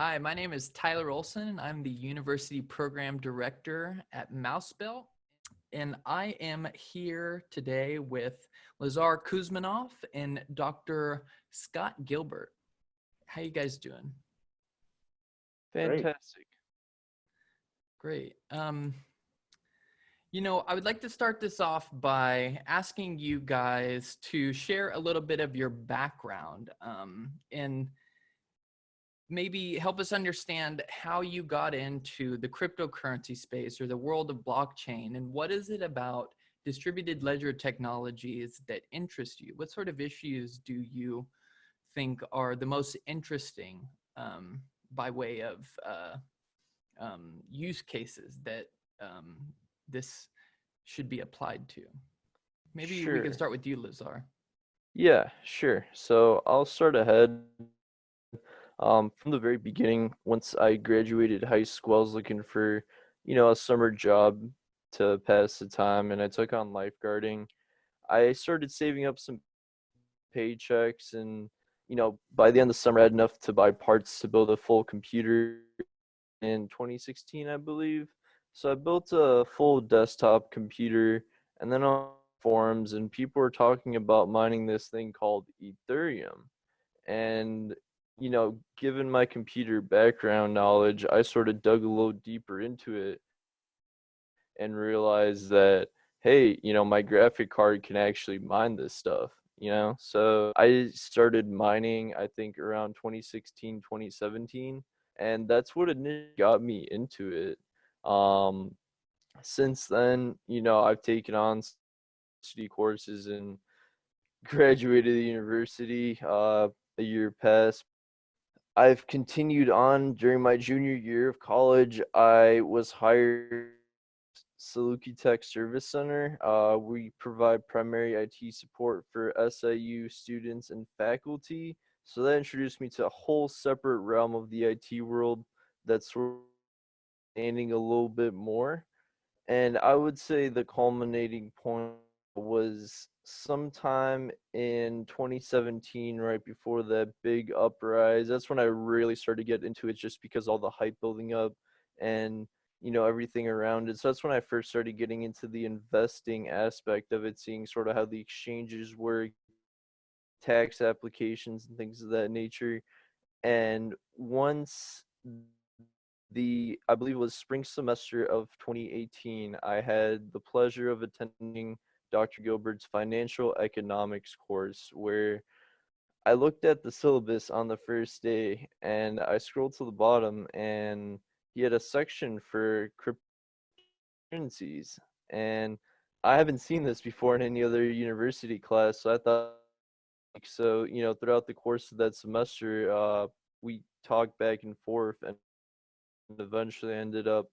Hi, my name is Tyler Olsson. I'm the University Program Director at Mousebelt, and I am here today with Lazar Kuzmanov and Dr. Scott Gilbert. How you guys doing? Great. Fantastic. Great. I would like to start this off by asking you guys to share a little bit of your background and maybe help us understand how you got into the cryptocurrency space or the world of blockchain, and what is it about distributed ledger technologies that interest you? What sort of issues do you think are the most interesting by way of use cases that this should be applied to? Maybe we can Sure. start with you, Lazar. Yeah, sure. So I'll start ahead. From the very beginning, once I graduated high school, I was looking for, a summer job to pass the time, and I took on lifeguarding. I started saving up some paychecks, and, by the end of the summer, I had enough to buy parts to build a full computer in 2016, I believe. So I built a full desktop computer, and then on forums, and people were talking about mining this thing called Ethereum. And, given my computer background knowledge, I sort of dug a little deeper into it and realized that, hey, my graphic card can actually mine this stuff. So I started mining, I think, around 2016, 2017, and that's what initially got me into it. Um, since then, I've taken on study courses and graduated the university a year past. I've continued on during my junior year of college. I was hired Saluki Tech Service Center. We provide primary IT support for SIU students and faculty. So that introduced me to a whole separate realm of the IT world that's sort of standing a little bit more. And I would say the culminating point was sometime in 2017, right before that big uprise. That's when I really started to get into it just because all the hype building up and everything around it. So that's when I first started getting into the investing aspect of it, seeing sort of how the exchanges work, tax applications and things of that nature. And once I believe it was spring semester of 2018, I had the pleasure of attending Dr. Gilbert's financial economics course, where I looked at the syllabus on the first day and I scrolled to the bottom, and he had a section for cryptocurrencies. And I haven't seen this before in any other university class, so I thought, so, throughout the course of that semester, we talked back and forth, and eventually ended up,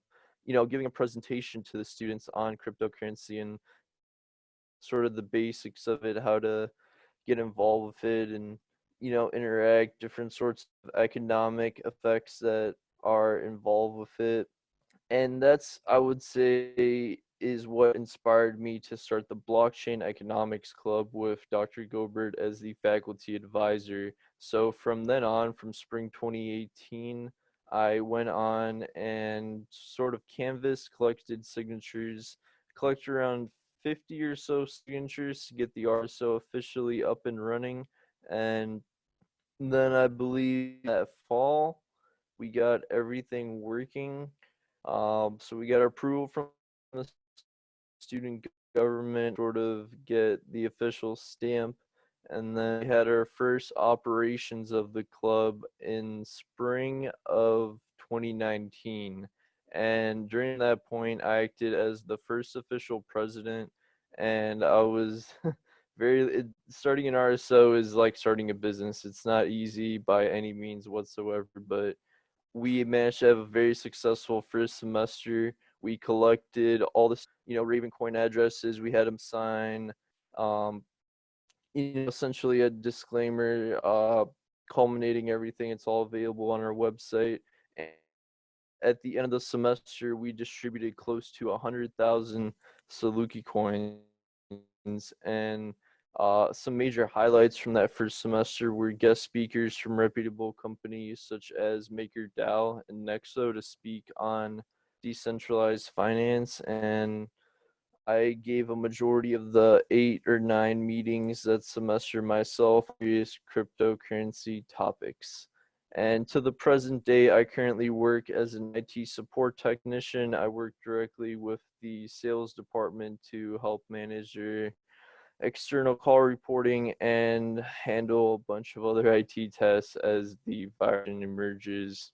giving a presentation to the students on cryptocurrency and sort of the basics of it, how to get involved with it, and interact, different sorts of economic effects that are involved with it. And that's, I would say, is what inspired me to start the Blockchain Economics Club with Dr. Gilbert as the faculty advisor. So from then on, from spring 2018, I went on and sort of canvassed, collected signatures, collected around 50 or so signatures to get the RSO officially up and running. And then I believe that fall, we got everything working. So we got approval from the student government, sort of get the official stamp, and then we had our first operations of the club in spring of 2019. And during that point, I acted as the first official president, and I was starting an RSO is like starting a business. It's not easy by any means whatsoever, but we managed to have a very successful first semester. We collected all the Raven Coin addresses. We had them sign, um, essentially a disclaimer, culminating everything. It's all available on our website. And at the end of the semester, we distributed close to 100,000 Saluki coins, and Some major highlights from that first semester were guest speakers from reputable companies such as MakerDAO and Nexo to speak on decentralized finance, and I gave a majority of the 8 or 9 meetings that semester myself, various cryptocurrency topics. And to the present day, I currently work as an IT support technician. I work directly with the sales department to help manage their external call reporting and handle a bunch of other IT tests as the virus emerges.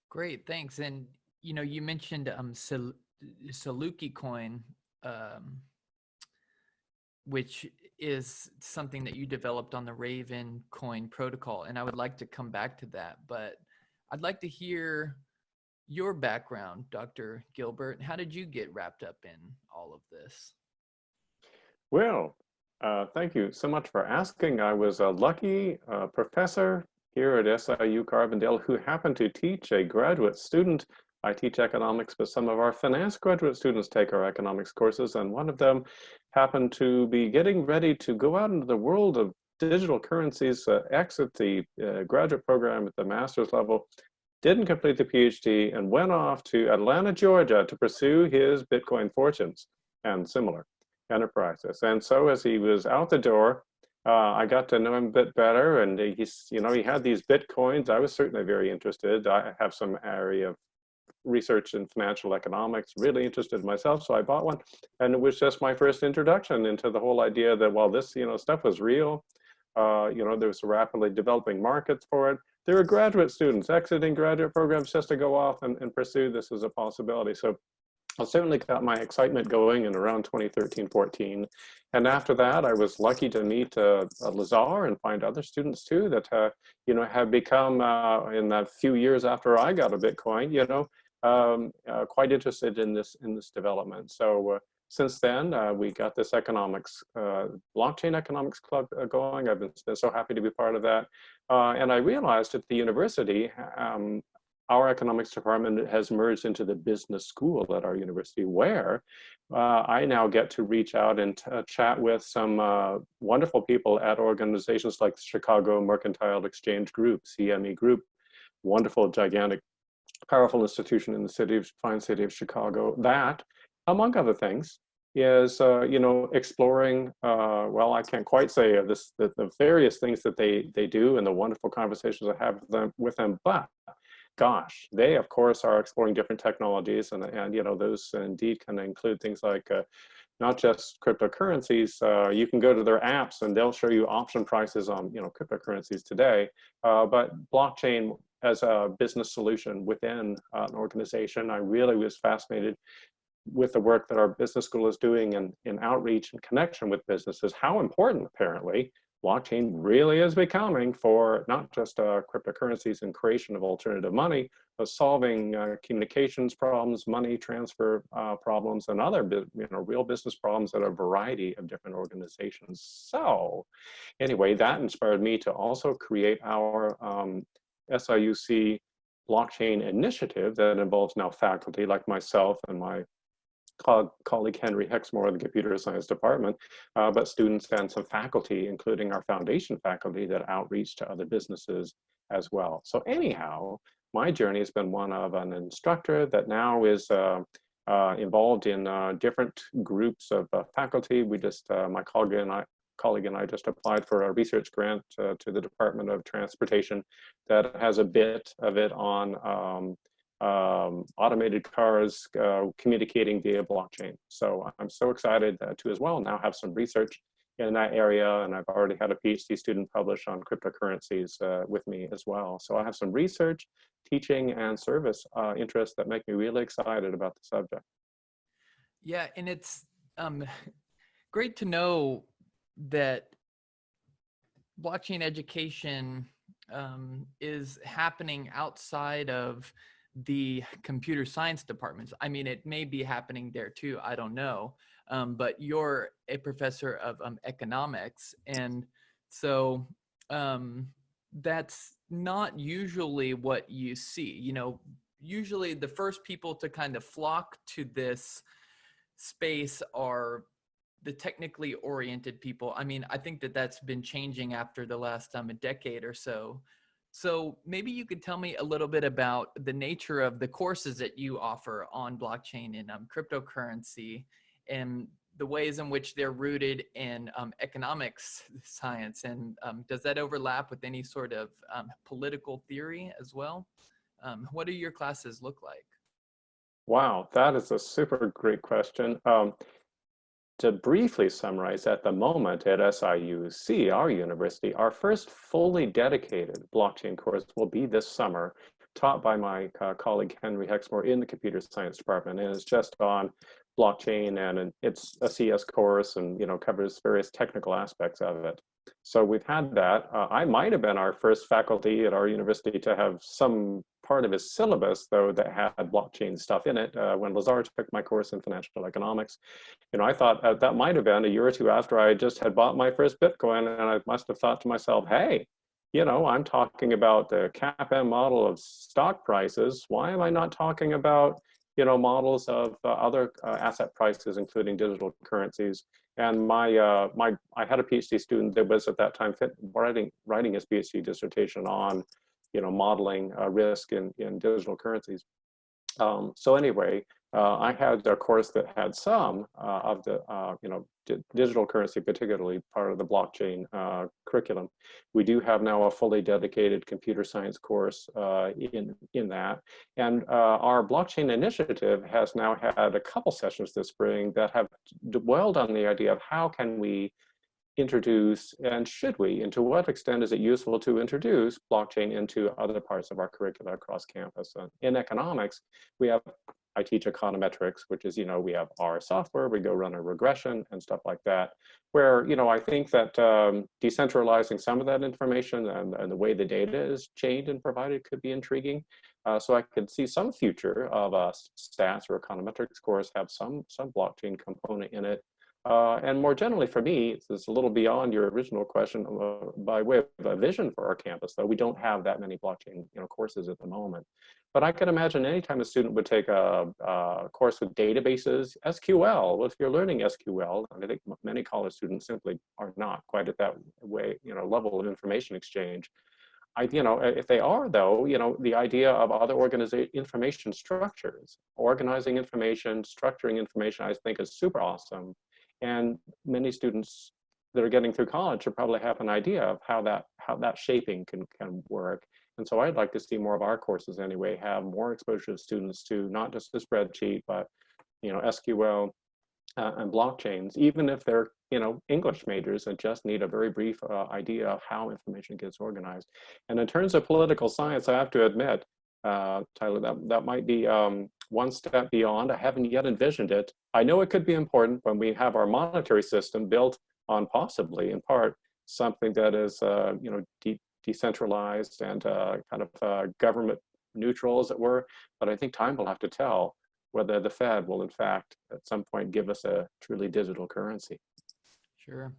Great, thanks. And you mentioned Saluki Coin, um, which is something that you developed on the Raven Coin protocol, and I would like to come back to that. But I'd like to hear your background, Dr. Gilbert. How did you get wrapped up in all of this? Well, thank you so much for asking. I was a lucky professor here at SIU Carbondale who happened to teach a graduate student. I teach economics, but some of our finance graduate students take our economics courses, and one of them happened to be getting ready to go out into the world of digital currencies, exit the graduate program at the master's level, didn't complete the PhD, and went off to Atlanta, Georgia to pursue his Bitcoin fortunes and similar enterprises. And so as he was out the door, I got to know him a bit better, and he had these Bitcoins. I was certainly very interested. I have some area of research in financial economics, really interested myself, so I bought one. And it was just my first introduction into the whole idea that, well, this stuff was real. There was a rapidly developing market for it. There were graduate students exiting graduate programs just to go off and pursue this as a possibility. So I certainly got my excitement going in around 2013, 14. And after that, I was lucky to meet Lazar and find other students too that, have become, in that few years after I got a Bitcoin, quite interested in this development. So since then, we got this blockchain economics club going. I've been so happy to be part of that. And I realized at the university, our economics department has merged into the business school at our university, where I now get to reach out and chat with some wonderful people at organizations like the Chicago Mercantile Exchange Group, CME Group, wonderful, gigantic, powerful institution in the fine city of Chicago, that, among other things, is exploring, well, I can't quite say the various things that they do and the wonderful conversations I have with them, but gosh, they of course are exploring different technologies, and those indeed can include things like not just cryptocurrencies. You can go to their apps and they'll show you option prices on cryptocurrencies today, but blockchain as a business solution within an organization. I really was fascinated with the work that our business school is doing in outreach and connection with businesses, how important apparently blockchain really is becoming for not just cryptocurrencies and creation of alternative money, but solving communications problems, money transfer problems, and other real business problems at a variety of different organizations. So anyway, that inspired me to also create our SIUC blockchain initiative that involves now faculty like myself and my colleague Henry Hexmore in the computer science department, but students and some faculty, including our foundation faculty, that outreach to other businesses as well. So anyhow, my journey has been one of an instructor that now is involved in different groups of faculty. We just, my colleague and I just applied for a research grant to the Department of Transportation that has a bit of it on automated cars communicating via blockchain. So I'm so excited to as well now have some research in that area, and I've already had a PhD student publish on cryptocurrencies with me as well. So I have some research, teaching, and service interests that make me really excited about the subject. Yeah, and it's great to know that blockchain education is happening outside of the computer science departments. I mean, it may be happening there too, I don't know. But you're a professor of economics. And so that's not usually what you see. Usually the first people to kind of flock to this space are the technically oriented people. I mean, I think that that's been changing after the last a decade or so. So maybe you could tell me a little bit about the nature of the courses that you offer on blockchain and cryptocurrency, and the ways in which they're rooted in economics science. And does that overlap with any sort of political theory as well? What do your classes look like? Wow, that is a super great question. To briefly summarize, at the moment at SIUC, our university, our first fully dedicated blockchain course will be this summer, taught by my colleague Henry Hexmore in the computer science department, and it's just on blockchain, and it's a CS course, and covers various technical aspects of it. So we've had that. I might have been our first faculty at our university to have some part of his syllabus, though, that had blockchain stuff in it when Lazar took my course in financial economics. I thought that might have been a year or two after I just had bought my first Bitcoin, and I must have thought to myself, hey, I'm talking about the CAPM model of stock prices. Why am I not talking about, models of other asset prices, including digital currencies? And I had a PhD student that was at that time writing his PhD dissertation on, modeling risk in digital currencies. So anyway, I had a course that had some of the, digital currency, particularly part of the blockchain curriculum. We do have now a fully dedicated computer science course in that. And our blockchain initiative has now had a couple sessions this spring that have dwelled on the idea of how can we introduce, and should we, and to what extent is it useful to introduce blockchain into other parts of our curricula across campus. In economics, I teach econometrics, which is, we have our software, we go run a regression and stuff like that, where, I think that decentralizing some of that information and the way the data is chained and provided could be intriguing. So I could see some future of a stats or econometrics course have some blockchain component in it. And more generally for me, it's a little beyond your original question by way of a vision for our campus, though we don't have that many blockchain courses at the moment. But I can imagine anytime a student would take a course with databases, SQL, well, if you're learning SQL, and I think many college students simply are not quite at that way, level of information exchange. If they are, though, the idea of other information structures, organizing information, structuring information, I think is super awesome. And many students that are getting through college should probably have an idea of how that shaping can work. And so I'd like to see more of our courses anyway, have more exposure to students to not just the spreadsheet, but SQL and blockchains, even if they're English majors and just need a very brief idea of how information gets organized. And in terms of political science, I have to admit, Tyler, that might be one step beyond. I haven't yet envisioned it. I know it could be important when we have our monetary system built on possibly, in part, something that is decentralized and kind of government neutral, as it were. But I think time will have to tell whether the Fed will, in fact, at some point give us a truly digital currency. Sure.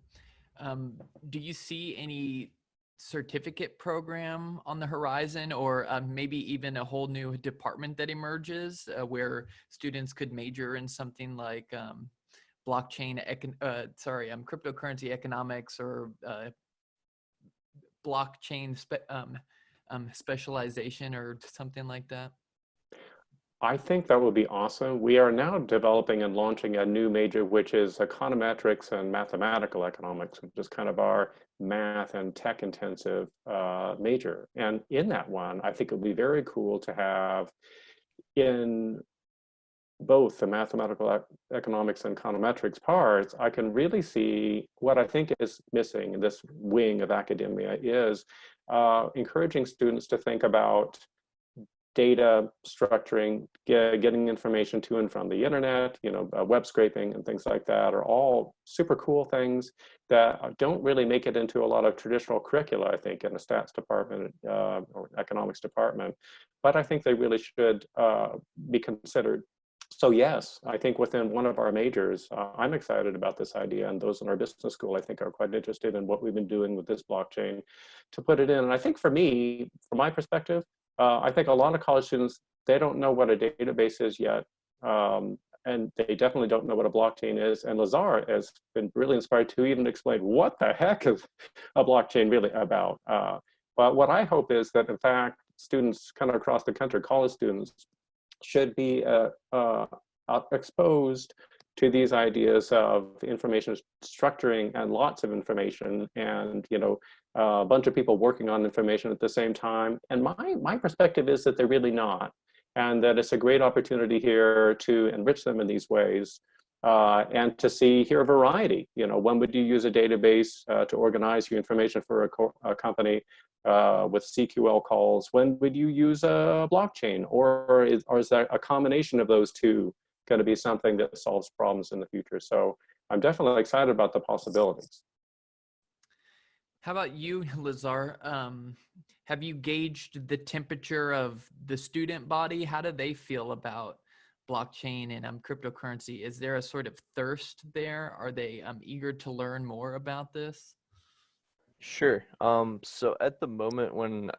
Do you see any certificate program on the horizon, or maybe even a whole new department that emerges where students could major in something like cryptocurrency economics, or blockchain specialization, or something like that? I think that would be awesome. We are now developing and launching a new major, which is econometrics and mathematical economics, which is kind of our math and tech intensive major. And in that one, I think it would be very cool to have in both the mathematical economics and econometrics parts, I can really see what I think is missing in this wing of academia is encouraging students to think about data structuring, getting information to and from the internet, web scraping and things like that are all super cool things that don't really make it into a lot of traditional curricula, I think, in the stats department or economics department. But I think they really should be considered. So yes, I think within one of our majors, I'm excited about this idea, and those in our business school, I think, are quite interested in what we've been doing with this blockchain to put it in. And I think for me, from my perspective, I think a lot of college students, they don't know what a database is yet. and they definitely don't know what a blockchain is. And Lazar has been really inspired to even explain what the heck is a blockchain really about. But what I hope is that, in fact, students kind of across the country, college students, should be exposed to these ideas of information structuring and lots of information, and a bunch of people working on information at the same time. And my perspective is that they're really not, and that it's a great opportunity here to enrich them in these ways, and to hear a variety. When would you use a database to organize your information for a company with CQL calls? When would you use a blockchain? Or is that a combination of those two going to be something that solves problems in the future? So I'm definitely excited about the possibilities. How about you, Lazar? Have you gauged the temperature of the student body? How do they feel about blockchain and cryptocurrency? Is there a sort of thirst there? Are they eager to learn more about this? Sure. So at the moment when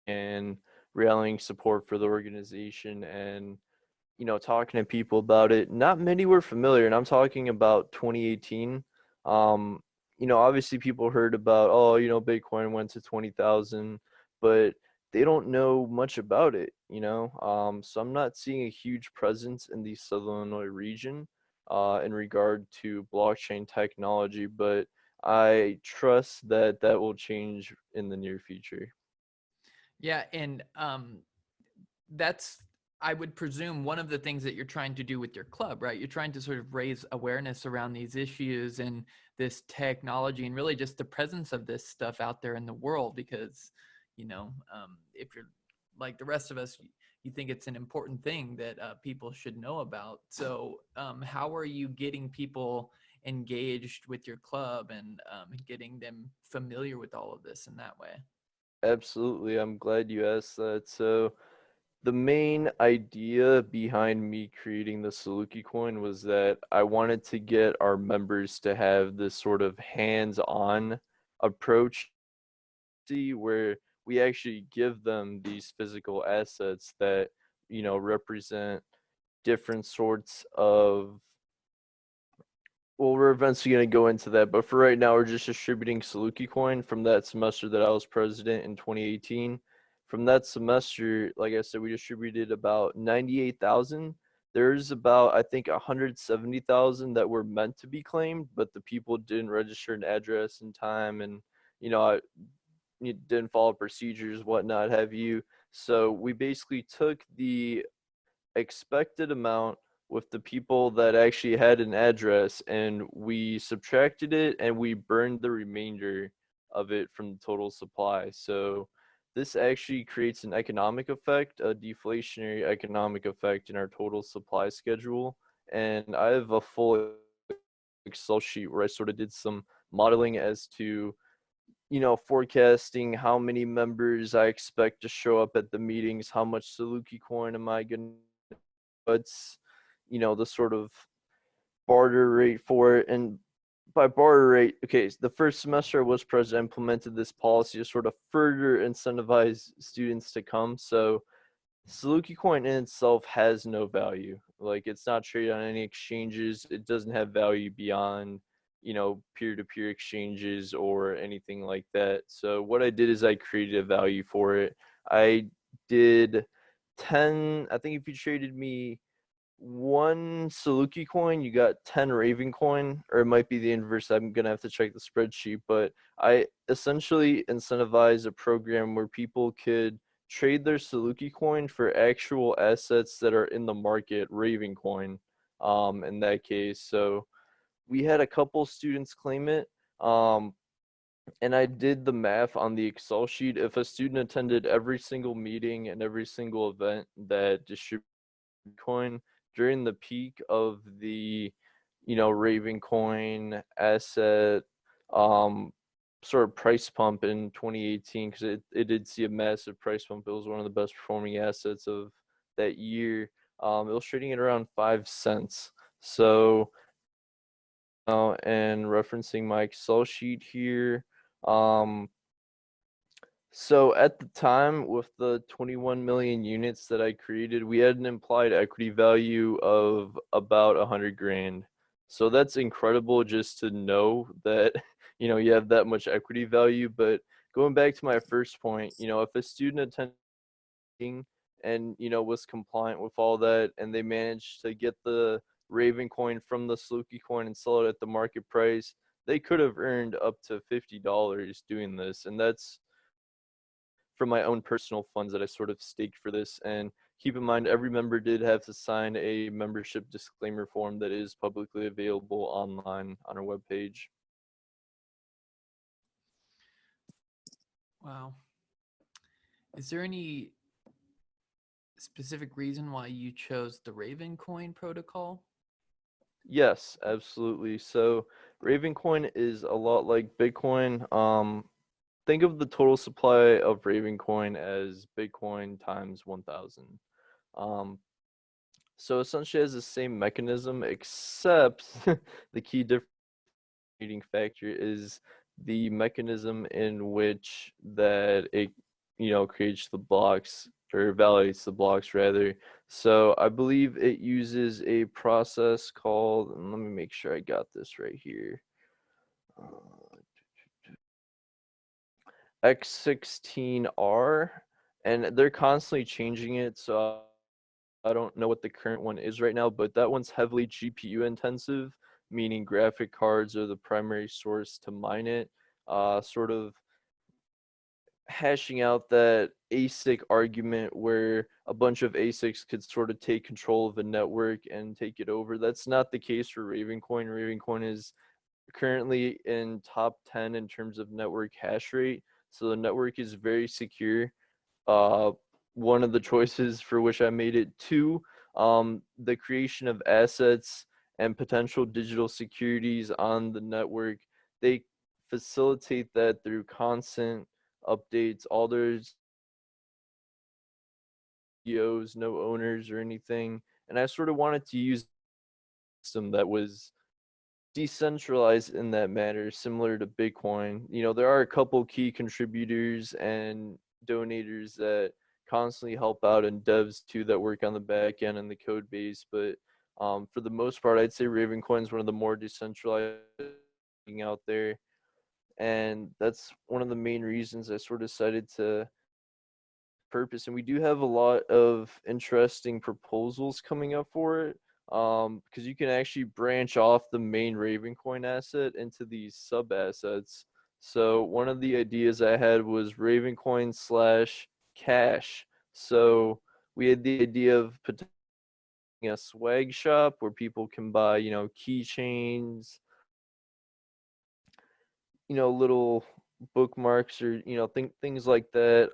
and rallying support for the organization and talking to people about it, not many were familiar, and I'm talking about 2018. Obviously people heard about, Bitcoin went to 20,000, but they don't know much about it, so I'm not seeing a huge presence in the Southern Illinois region in regard to blockchain technology, but I trust that will change in the near future. Yeah, and that's, I would presume, one of the things that you're trying to do with your club, right? You're trying to sort of raise awareness around these issues and this technology, and really just the presence of this stuff out there in the world, because, if you're like the rest of us, you think it's an important thing that people should know about. So how are you getting people engaged with your club and getting them familiar with all of this in that way? Absolutely. I'm glad you asked that. So the main idea behind me creating the Saluki Coin was that I wanted to get our members to have this sort of hands-on approach, where we actually give them these physical assets that, represent different sorts of, well, we're eventually going to go into that, but for right now, we're just distributing Saluki Coin from that semester that I was president in 2018. From that semester, like I said, we distributed about 98,000. There's about, I think, 170,000 that were meant to be claimed, but the people didn't register an address in time, and you didn't follow procedures, whatnot have you. So we basically took the expected amount with the people that actually had an address, and we subtracted it and we burned the remainder of it from the total supply. So this actually creates an economic effect, a deflationary economic effect in our total supply schedule. And I have a full Excel sheet where I sort of did some modeling as to forecasting how many members I expect to show up at the meetings, how much Saluki coin am I going to, what's the sort of barter rate for it. And by barter rate, okay, the first semester I was president, implemented this policy to sort of further incentivize students to come. So Saluki coin in itself has no value. Like, it's not traded on any exchanges. It doesn't have value beyond, peer-to-peer exchanges or anything like that. So what I did is I created a value for it. I did 10, I think if you traded me one Saluki coin, you got 10 Raven coin, or it might be the inverse. I'm going to have to check the spreadsheet, but I essentially incentivize a program where people could trade their Saluki coin for actual assets that are in the market, Raven coin, in that case. So we had a couple students claim it, and I did the math on the Excel sheet. If a student attended every single meeting and every single event that distributed coin during the peak of the, Raven coin asset, sort of price pump in 2018, because it did see a massive price pump. It was one of the best performing assets of that year. It was trading at around 5 cents. So and referencing my Excel sheet here, So at the time, with the 21 million units that I created, we had an implied equity value of about 100 grand. So that's incredible just to know that, you have that much equity value. But going back to my first point, if a student attending and, was compliant with all that and they managed to get the Raven coin from the Saluki coin and sell it at the market price, they could have earned up to $50 doing this. And that's from my own personal funds that I sort of staked for this. And keep in mind, every member did have to sign a membership disclaimer form that is publicly available online on our webpage. Wow. Is there any specific reason why you chose the Raven coin protocol? Yes, absolutely. So Ravencoin is a lot like Bitcoin. Think of the total supply of Ravencoin as Bitcoin times 1,000. Um, so essentially, it has the same mechanism, except the key differentiating factor is the mechanism in which that it, creates the blocks or validates the blocks rather. So I believe it uses a process called, and let me make sure I got this right here. X16R, and they're constantly changing it. So I don't know what the current one is right now, but that one's heavily GPU intensive, meaning graphic cards are the primary source to mine it. Sort of hashing out that ASIC argument where a bunch of ASICs could sort of take control of a network and take it over. That's not the case for Ravencoin. Ravencoin is currently in top 10 in terms of network hash rate. So the network is very secure. One of the choices for which I made it. Two, the creation of assets and potential digital securities on the network, they facilitate that through constant updates. All there's CEOs, no owners or anything. And I sort of wanted to use some that was decentralized in that manner, similar to Bitcoin. There are a couple key contributors and donators that constantly help out and devs too that work on the back end and the code base. But for the most part, I'd say Ravencoin is one of the more decentralized out there. And that's one of the main reasons I sort of decided to purpose. And we do have a lot of interesting proposals coming up for it, because you can actually branch off the main Ravencoin asset into these sub assets. So one of the ideas I had was Ravencoin slash cash. So we had the idea of a swag shop where people can buy, keychains, little bookmarks or, things like that.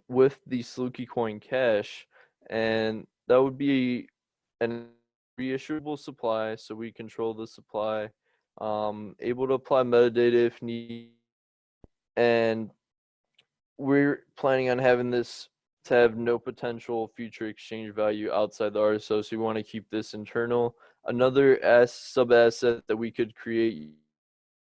With the Saluki Coin Cash, and that would be an reissuable supply, so we control the supply, able to apply metadata if need, and we're planning on having this to have no potential future exchange value outside the RSO, so we want to keep this internal. Another sub asset that we could create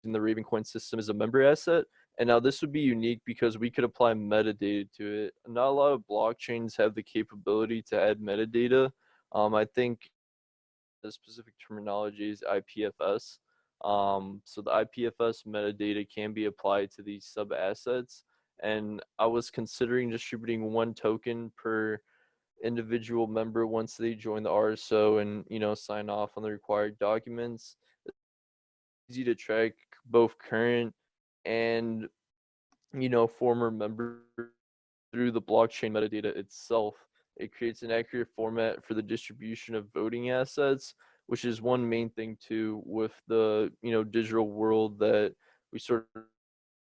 in the Ravencoin system is a member asset. And now this would be unique because we could apply metadata to it. Not a lot of blockchains have the capability to add metadata. I think the specific terminology is IPFS. So the IPFS metadata can be applied to these sub assets. And I was considering distributing one token per individual member once they join the RSO and sign off on the required documents. It's easy to track both current and former members through the blockchain metadata itself. It creates an accurate format for the distribution of voting assets, which is one main thing too with the digital world that we sort of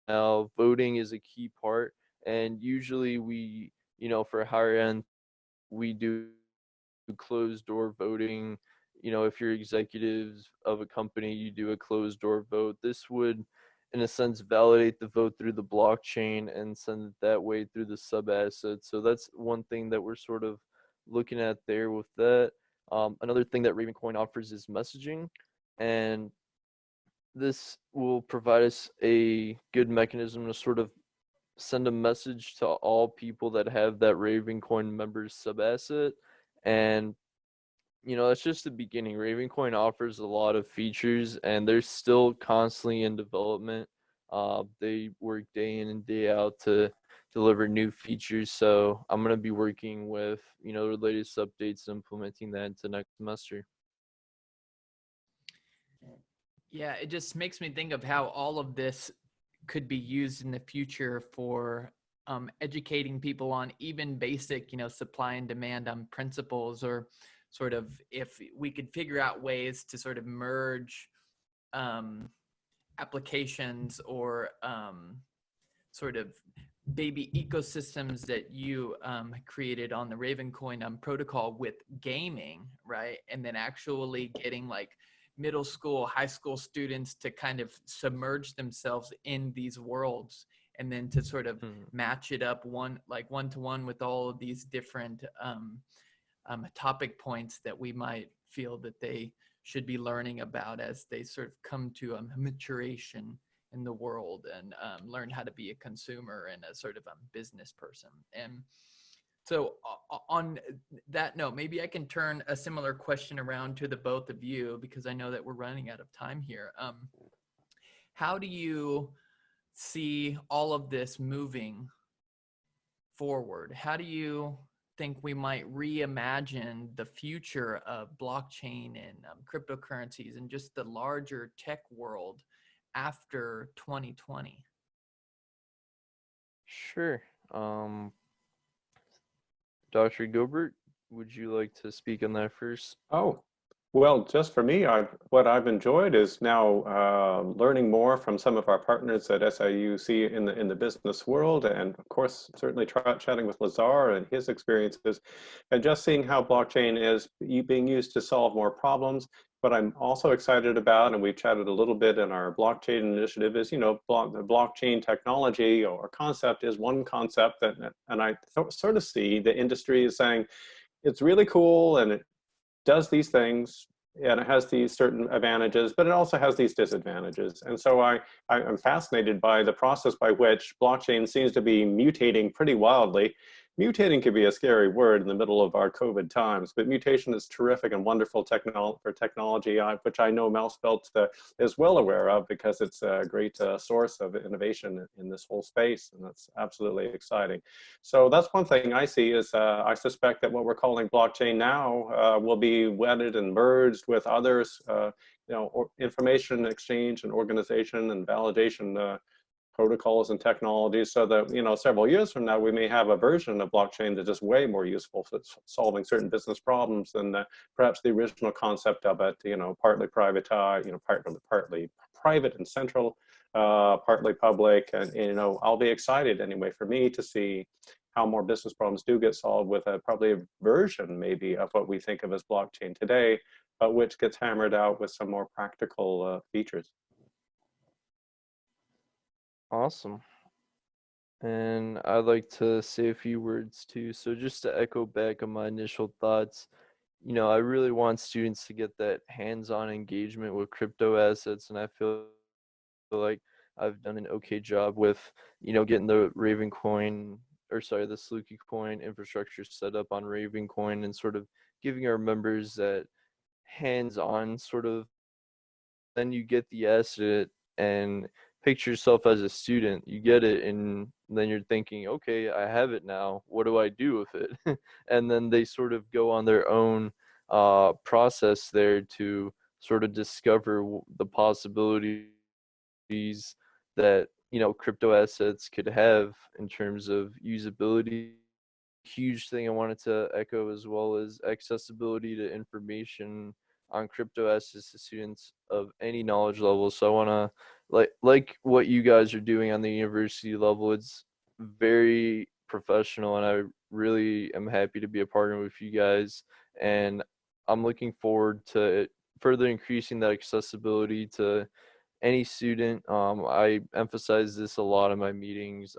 now. Voting is a key part, and usually we for higher end we do closed door voting. If you're executives of a company, you do a closed door vote. This would, in a sense, validate the vote through the blockchain and send it that way through the sub asset. So that's one thing that we're sort of looking at there with that. Another thing that Ravencoin offers is messaging, and this will provide us a good mechanism to sort of send a message to all people that have that Ravencoin members sub asset. And that's just the beginning. Ravencoin offers a lot of features, and they're still constantly in development. They work day in and day out to deliver new features. So I'm going to be working with, the latest updates and implementing that into next semester. Yeah, it just makes me think of how all of this could be used in the future for educating people on even basic, supply and demand principles, or sort of if we could figure out ways to sort of merge applications or sort of baby ecosystems that you created on the Ravencoin protocol with gaming, right? And then actually getting like middle school, high school students to kind of submerge themselves in these worlds, and then to sort of match it up one-to-one with all of these different topic points that we might feel that they should be learning about as they sort of come to maturation in the world and learn how to be a consumer and a sort of business person. And so on that note, maybe I can turn a similar question around to the both of you, because I know that we're running out of time here. How do you see all of this moving forward? How do you think we might reimagine the future of blockchain and cryptocurrencies and just the larger tech world after 2020? Sure. Dr. Gilbert, would you like to speak on that first? Oh, well, just for me, what I've enjoyed is now learning more from some of our partners at SIUC in the business world, and of course, certainly chatting with Lazar and his experiences, and just seeing how blockchain is being used to solve more problems. What I'm also excited about, and we've chatted a little bit in our blockchain initiative, is the blockchain technology or concept is one concept that, and I sort of see the industry is saying it's really cool and it does these things and it has these certain advantages, but it also has these disadvantages. And so I'm fascinated by the process by which blockchain seems to be mutating pretty wildly. Mutating could be a scary word in the middle of our COVID times, but mutation is terrific and wonderful for technology, which I know Mousebelt is well aware of, because it's a great source of innovation in this whole space, and that's absolutely exciting. So that's one thing I see is I suspect that what we're calling blockchain now will be wedded and merged with others, information exchange and organization and validation protocols and technologies, so that several years from now we may have a version of blockchain that is way more useful for solving certain business problems than perhaps the original concept of it. Partly privatized, partly private and central, partly public, and I'll be excited anyway for me to see how more business problems do get solved with probably a version maybe of what we think of as blockchain today, but which gets hammered out with some more practical features. Awesome. And I'd like to say a few words too. So just to echo back on my initial thoughts, I really want students to get that hands-on engagement with crypto assets, and I feel like I've done an okay job with, getting the the Saluki Coin infrastructure set up on Ravencoin and sort of giving our members that hands-on sort of. Then you get the asset and picture yourself as a student. You get it, and then you're thinking, okay, I have it now. What do I do with it? And then they sort of go on their own process there to sort of discover the possibilities that crypto assets could have in terms of usability. Huge thing I wanted to echo, as well as accessibility to information on crypto assets to students of any knowledge level. So I want to like what you guys are doing on the university level. It's very professional, and I really am happy to be a partner with you guys, and I'm looking forward to further increasing that accessibility to any student. I emphasize this a lot in my meetings.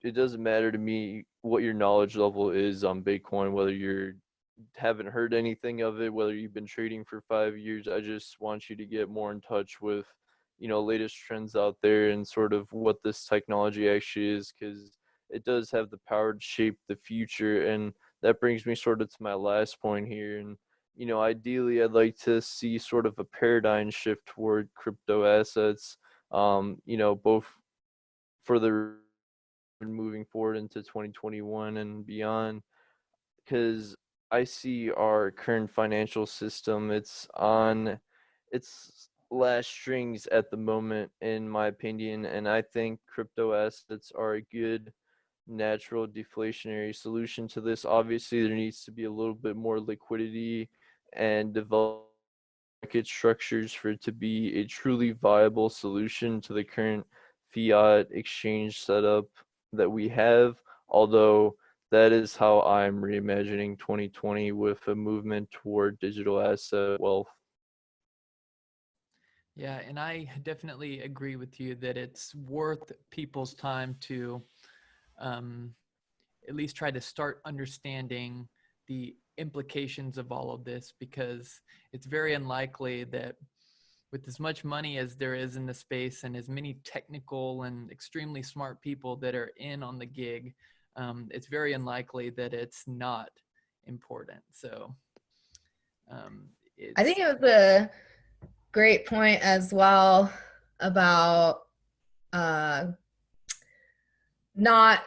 It doesn't matter to me what your knowledge level is on Bitcoin, whether you haven't heard anything of it, whether you've been trading for 5 years. I just want you to get more in touch with, latest trends out there and sort of what this technology actually is, because it does have the power to shape the future. And that brings me sort of to my last point here. And ideally, I'd like to see sort of a paradigm shift toward crypto assets, both for the moving forward into 2021 and beyond, because I see our current financial system, it's on its last strings at the moment, in my opinion. And I think crypto assets are a good natural deflationary solution to this. Obviously, there needs to be a little bit more liquidity and develop market structures for it to be a truly viable solution to the current fiat exchange setup that we have. Although that is how I'm reimagining 2020, with a movement toward digital asset wealth. Yeah, and I definitely agree with you that it's worth people's time to at least try to start understanding the implications of all of this, because it's very unlikely that with as much money as there is in the space and as many technical and extremely smart people that are in on the gig, it's very unlikely that it's not important. So I think it was a great point as well about not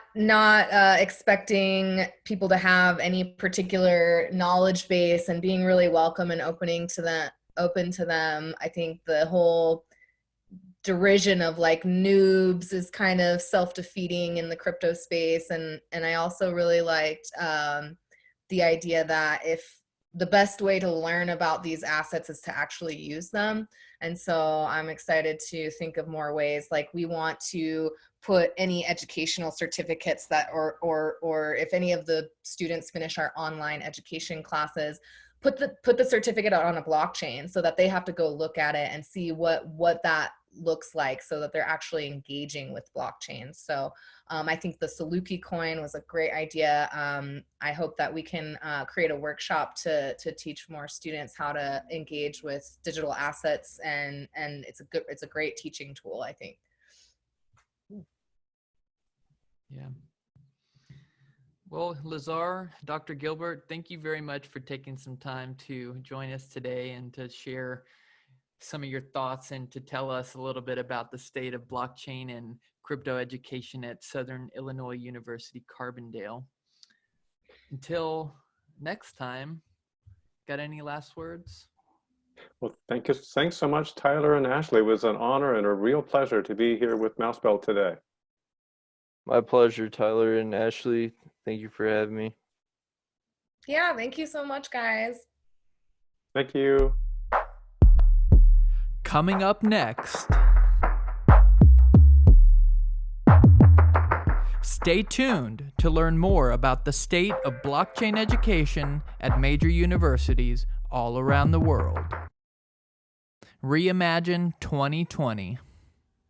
expecting people to have any particular knowledge base and being really welcome and open to them. I think the whole derision of like noobs is kind of self-defeating in the crypto space, and I also really liked the idea that if the best way to learn about these assets is to actually use them. And so I'm excited to think of more ways. Like, we want to put any educational certificates that, or if any of the students finish our online education classes, put the certificate out on a blockchain so that they have to go look at it and see what that looks like, so that they're actually engaging with blockchains. So I think the Saluki Coin was a great idea. I hope that we can create a workshop to teach more students how to engage with digital assets, and it's a great teaching tool, I think. Yeah. Well, Lazar, Dr. Gilbert, thank you very much for taking some time to join us today and to share some of your thoughts and to tell us a little bit about the state of blockchain and crypto education at Southern Illinois University Carbondale. Until next time, got any last words? Well, thanks so much, Tyler and Ashley. It was an honor and a real pleasure to be here with Mousebelt today. My pleasure, Tyler and Ashley. Thank you for having me. Yeah, thank you so much, guys. Thank you. Coming up next, stay tuned to learn more about the state of blockchain education at major universities all around the world. Reimagine 2020.